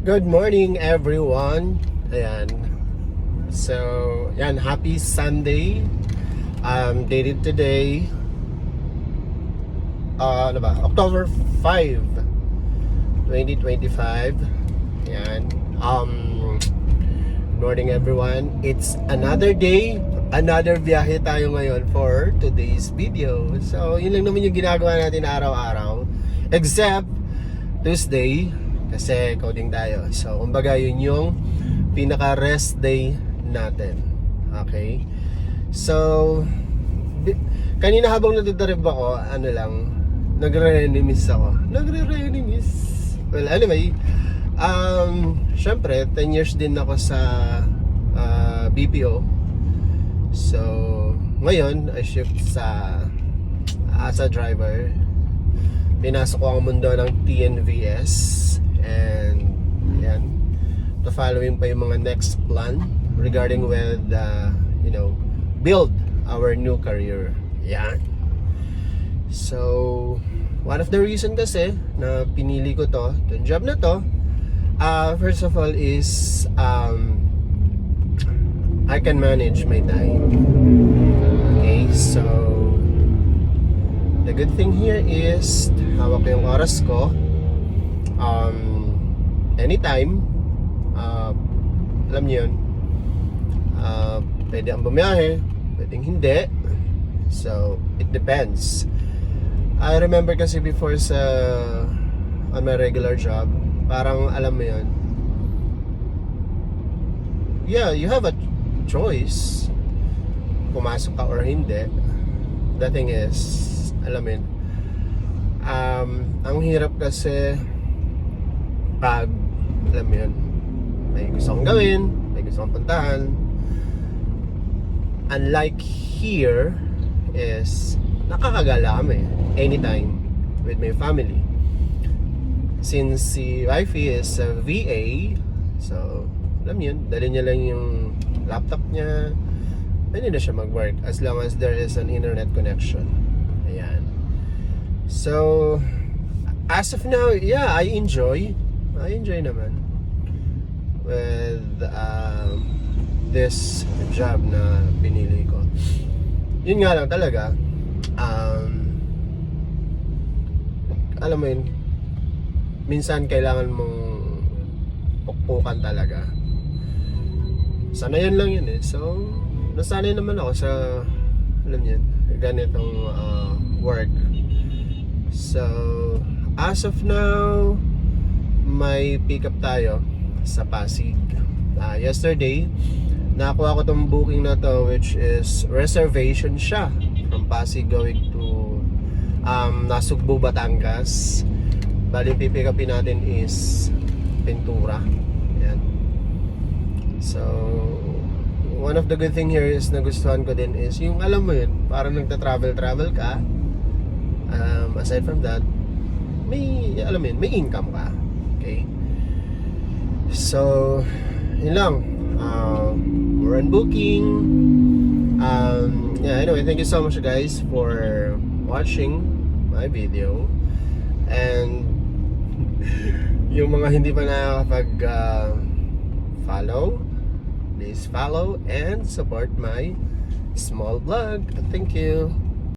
Good morning everyone. Ayan. So, yan, happy Sunday. Dated today. October 5, 2025. Ayan. Good morning everyone. It's another day, another biyahe tayo ngayon for today's video. So, yun lang naman yung ginagawa natin araw-araw. Except Tuesday, kasi coding tayo. So, kumbaga yun yung pinaka-rest day natin. Okay? So, kanina habang natitrip ako, nagre-reminisce ako. Well, anyway, syempre, 10 years din ako sa BPO. So, ngayon, I shift as a driver. Pinasok ko ang mundo ng TNVS. And yan, the following pa yung mga next plan regarding with build our new career. Yan. So one of the reason kasi na pinili ko itong job na to, first of all is I can manage my time. Okay, so the good thing here is hawak ko yung oras ko anytime. Alam niyo yun, pwede ang bumiyahe, pwedeng hindi. So it depends. I remember kasi before on my regular job, parang alam mo yun, yeah, you have a choice pumasok ka or hindi. The thing is, alam mo yun, ang hirap kasi pag alam mo yun, may gusto kong gawin, may gusto kong puntahan. Unlike here is nakakagala kami anytime with my family. Since si wifey is a VA, so alam mo yun, dali niya lang yung laptop niya, pwede na siya mag-work as long as there is an internet connection. Ayan. So as of now, yeah, I enjoy naman with this job na pinili ko. Yun nga lang talaga, alam mo yun, minsan kailangan mong pukpukan talaga. Sanayan lang yun eh. So nasanay naman ako sa alam yun, ganitong work. So as of now, may pick up tayo sa Pasig. Yesterday, nakakuha ko tong booking na to, which is reservation siya from Pasig going to Nasugbu, Batangas. Bali, pipick upin natin is Pintura. Ayan. So one of the good thing here is nagustuhan ko din is yung alam mo yun, parang nagta-travel ka. Aside from that, may income ka. Okay. So yun lang. We're on booking. Anyway, thank you so much guys for watching my video. And yung mga hindi pa nakakapag follow, please follow and support my small vlog. Thank you.